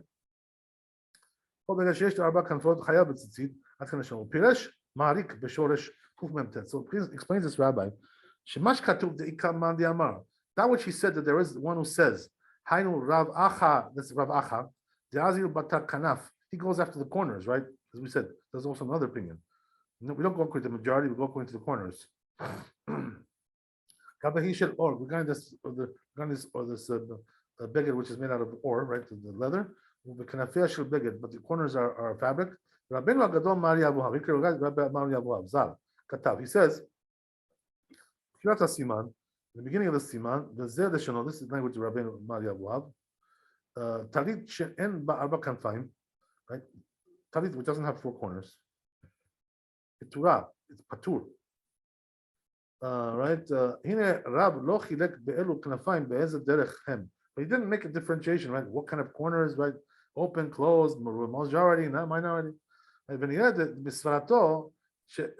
כל בגד שיש לו 4 כנפות חייב בציצית, עד כאן השלום. הוא פירש מעריק בשורש קמ"ט. So please explain this, Rabbi. שמה שכתוב דאיכא מאן דאמר. That which he said that there is one who says, היינו רב אחא, this is רב אחא, דאזיל בתר כנף. He goes after the corners, right? As we said, there's also another opinion. No, we don't go according to the majority, we go according to the corners. Regarding this, beged which is made out of ore, right? The leather. But the corners are fabric. He says, in the beginning of the siman, this is language of Rabbeinu Mari Abuhav. Talit she'en ba'arba kanfaim, right? Talit which doesn't have 4 corners. It's patur. Right? Hine Rab lo chilek be'elu knafayim be'ezeh derech hem. But he didn't make a differentiation, right? What kind of corners, right? Open, closed, majority, not minority. ונראה בסברתו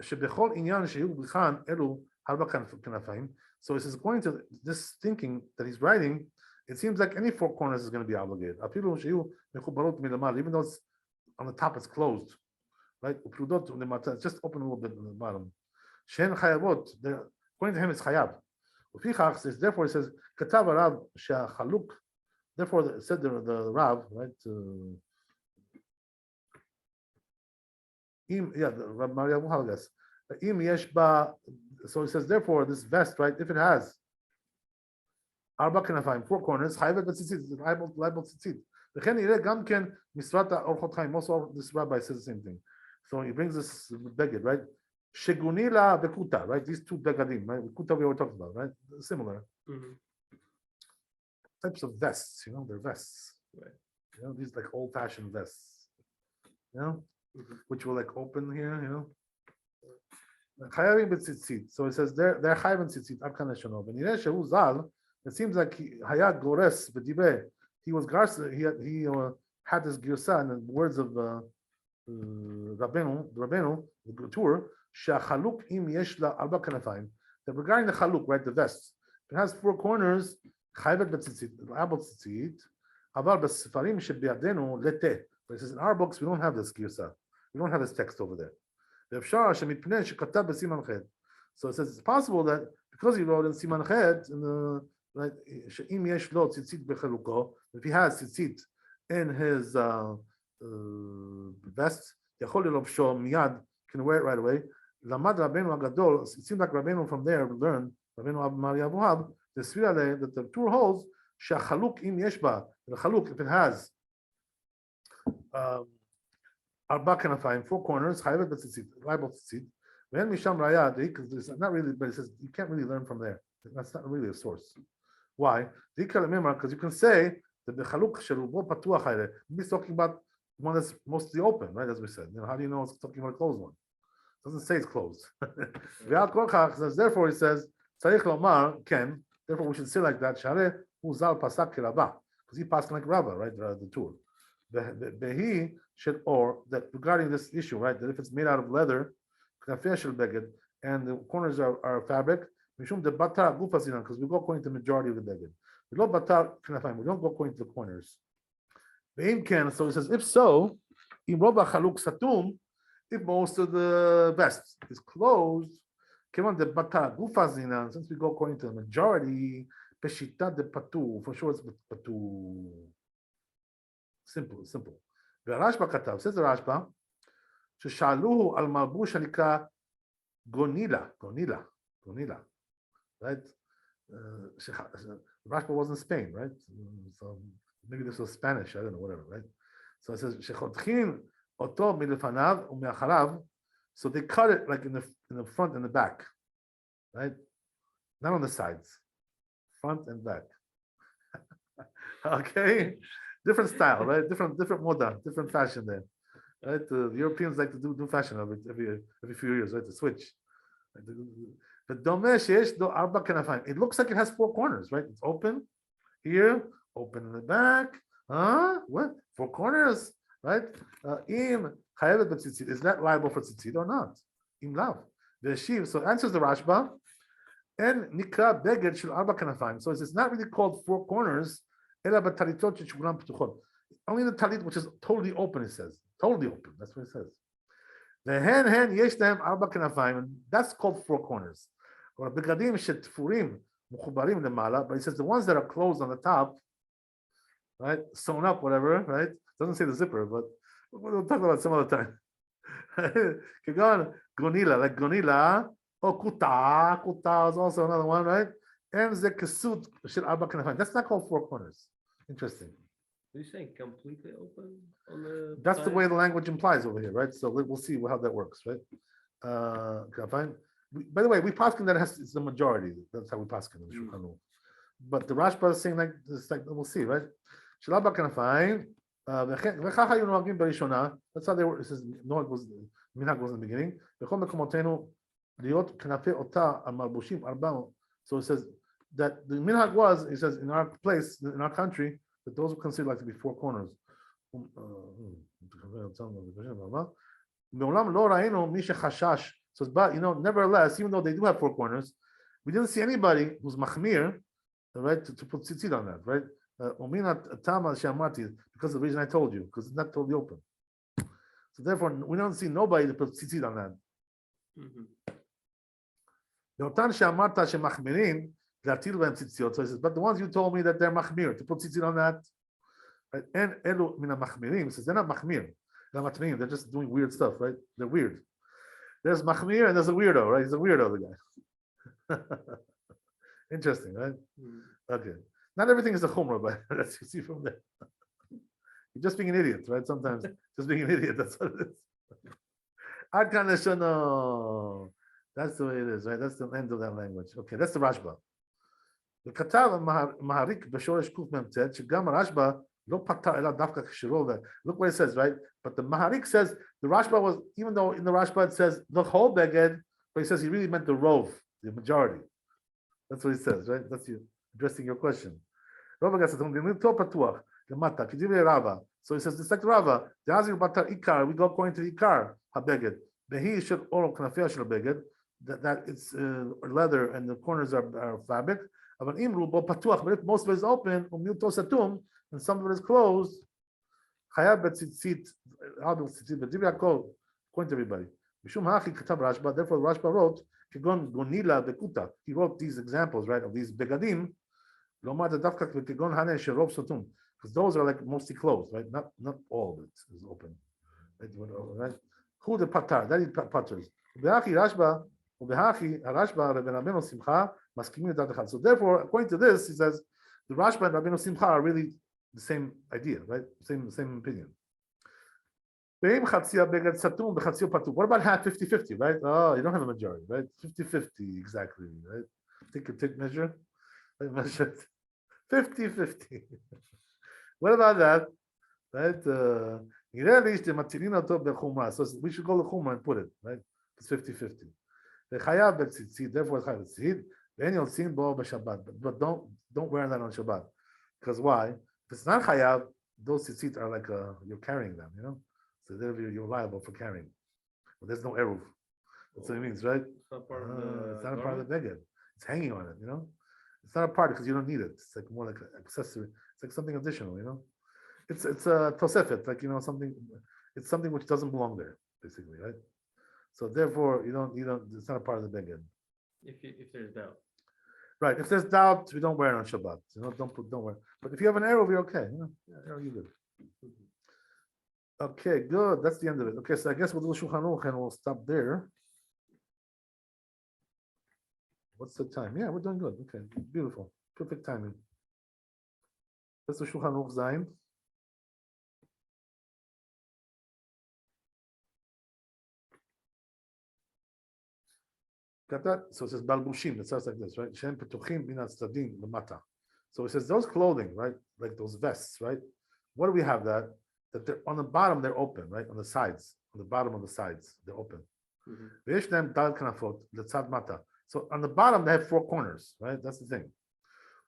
שבכל עניין שיהיו בכאן אלו 4 כנפיים. So this is going to this thinking that he's writing. It seems like any 4 corners is going to be obligated. אפילו שיהיו מחוברות מלמעלה, even though it's on the top it's closed, right? ופלודות למטה, it's just open a little bit in the bottom. שהן חייבות, according to him it's חייב. ופיכך, therefore it says, כתב הרב שהחלוק, therefore it said the Rav, right? The Rabbi Maria Muhalgas. So he says, therefore, this vest, right? If it has 4 כנפיים, 4 corners, חייבת בציצית, it's liable ציצית. וכן יראה גם כן משרת אורחות חיים. Also, this rabbi says the same thing. So he brings this beged, right? שגוני לה וקוטה, right? These 2 begadim, right? Kuta we already talked about, right? Similar. Types of vests, they're vests. Right. These like old-fashioned vests. Which will like open here, Chayavim b'tzitzit. So it says they're chayavim tzitzit. Ab kan leshonov. V'nireh shehu zal. It seems like hayad gores v'dibeh. He was garsa. He had this girsa in the words of Rabbeinu, the tour. She'achaluk im yesh la 4 kanafayim. That regarding the chaluk, right, the vest, it has 4 corners. Chayvet b'tzitzit, liable tzitzit. Aval b'sefarim shebiadenu leteh. But it says in our books we don't have this girsa. We don't have this text over there. So it says it's possible that because he wrote in Siman Chet, right, if he has tzitzit in his vest, can wear it right away. It seems like Rabbeinu from there learned, Rabbeinu Abu Maria Abuhab, that the two holds, the chaluk, if it has 4 כנפיים, 4 corners, חייבת בציצית, liable ציצית, ואין משם ראיה, because it's not really, but it says you can't really learn from there. That's not really a source. Why? Because you can say that the חלוק שרובו פתוח האלה, he's talking about one that's mostly open, right? As we said, how do you know it's talking about a closed one? It doesn't say it's closed. Therefore, it says, צריך לומר, כן, therefore we should say like that, שהרי הוא ז"ל פסק כרבה, because he passed like Rabbi, right? The tour. Behi should, or that regarding this issue, right? That if it's made out of leather, and the corners are fabric, because we go according to the majority of the beged. We don't go according to the corners. So it says, if so, if most of the vest is closed, since we go according to the majority, for sure it's patu. Simple. והרשב"א כתב, says the רשב"א, ששאלוהו על מלבוש הנקרא גונילה, right? Rashba was in Spain, right? So maybe this was Spanish, I don't know, whatever, right? So it says, שחותכים אותו מלפניו ומאחריו, so they cut it like in the front and the back, right? Not on the sides, front and back. Okay? Different style, right? Different moda, different fashion there, right? The Europeans like to do fashion of it every few years, right? To switch. It looks like it has 4 corners, right? It's open here, open in the back. What? 4 corners, right? Is that liable for tzitzit or not? Im lav. So answers the Rashba. And nikra beged shel 4 kanafayim. So it's not really called 4 corners. Only the talit which is totally open, it says. totally open. That's what it says. The hen yesh lahem arba kenafayim, and that's called four corners. Or begadim shetfurim muchubarim lemala, but he says the ones that are closed on the top, right, sewn up, whatever, right? Doesn't say the zipper, but we'll talk about it some other time. Kegon gonila, like gonila, or kuta is also another one, right? And the kesut shel arba kenafayim. That's not called four corners. Interesting. Are you saying completely open on the? That's the side? way the language implies over here, right? So we'll see how that works, right? Fine. By the way, we paskin that it's the majority. That's how we paskin in the Shulchan Aruch. But the Rashba is saying like this, like we'll see, right? Shalaba can find. That's how they were. It says no, it was minhag was in the beginning. So it says that the minhag was. It says in our place, in our country, that those are considered like to be four corners. So, but nevertheless, even though they do have four corners, we didn't see anybody who's machmir, right, to put tzitzit on that, right? Because of the reason I told you, because it's not totally open. So therefore, we don't see nobody to put tzitzit on that. So he says, but the ones you told me that they're machmir, to put tzitzit on that, right? And elu mina machmirim, says they're not machmir, they're just doing weird stuff, right? They're weird. There's machmir and there's a weirdo, right? He's a weirdo, the guy. Interesting, right? Okay. Not everything is a chumrah, but as you see from there. You're just being an idiot, right? Sometimes just being an idiot, that's what it is. Ad kan leshono. That's the way it is, right? That's the end of that language. Okay, that's the Rashba. The Katav Maharik Beshoresh Kuf Memtzet, Shigam Rashba, Lo Pata Ela Dafka Kshirova. Look what it says, right? But the Maharik says the Rashba was, even though in the Rashba it says the whole beged, but he says he really meant the rov, the majority. That's what he says, right? That's you addressing your question. So he says, it's like Rava. We go according to the Ikar, Habeged. Behi should oral kanafia shel beged, that it's leather and the corners are fabric. But if most of it is open, and some of it is closed, according to everybody. Therefore, Rashba wrote, he wrote these examples, right, of these begadim, because those are like mostly closed, right? Not all of it is open. Right? Who the patar? That is patars. So therefore, according to this, he says the Rashba and Rabbeinu Simcha are really the same idea, right? Same opinion. What about half 50-50, right? Oh, you don't have a majority, right? 50-50, exactly, right? Take a tape measure. Measure 50-50. What about that? Right? So we should go to Chumrah and put it, right? It's 50-50. Therefore it's chayav. But don't wear that on Shabbat. Because why? If it's not chayav, those tzitzit are like you're carrying them, So therefore you're liable for carrying. But there's no eruv. That's what it means, right? It's not part of It's not a part of the beged. It's hanging on it, It's not a part because you don't need it. It's like more like an accessory. It's like something additional, It's a tosefet, like something. It's something which doesn't belong there, basically, right? So therefore, you don't. It's not a part of the beged. If there's doubt. Right. If there's doubt, we don't wear it on Shabbat. Don't wear. But if you have an arrow, you're okay. You're good. Okay, good. That's the end of it. Okay, so I guess we'll do Shulchan Aruch and we'll stop there. What's the time? Yeah, we're doing good. Okay, beautiful. Perfect timing. That's the Shulchan Aruch Zayin. Got that? So it says Balbushim. It sounds like this, right? Shem Petuchim Bin Tzaddim Lemata. So it says those clothing, right? Like those vests, right? What do we have that they're on the bottom, they're open, right? On the sides, on the bottom of the sides, they're open. V'yesh them dal kanafot letzad mata. So on the bottom, they have four corners, right? That's the thing.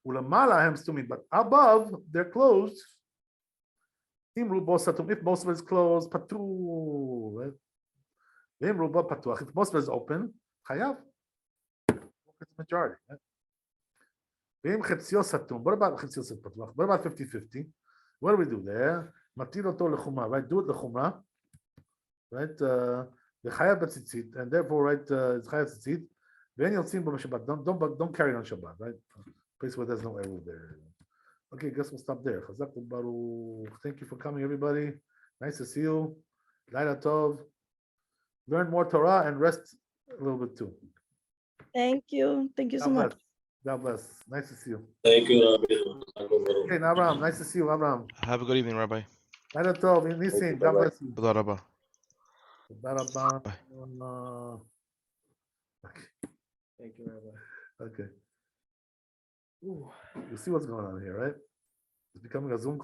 Ulamala hem stumim, but above, they're closed. Imru bosatum, if most of it is closed, patu, right? Imru bo patuach, if most of it is open, chayav. It's majority, right? V'im chetzio satum, what about chetzio satum? What about 50-50? What do we do there? Matiro to lechumra, right? Do it lechumra. right? The chayav b'tzitzit, and therefore, right, it's chayav tzitzit. Then you'll see Shabbat. Don't carry it on Shabbat, right? Place where there's no eruv there. Okay, guess we'll stop there. Chazak Baruch. Thank you for coming, everybody. Nice to see you. Laila Tov. Learn more Torah and rest a little bit too. Thank you. Thank you so God much. bless. God bless. Nice to see you. Thank you, Rabbi. Okay, Abraham. Nice to see you, Abraham. Have a good evening, Rabbi. Laila Tov. Nisin. God bless you. Toda Rabba. Bye. Bye. Thank you, Rabbi. Okay. You see what's going on here, right? It's becoming a Zoom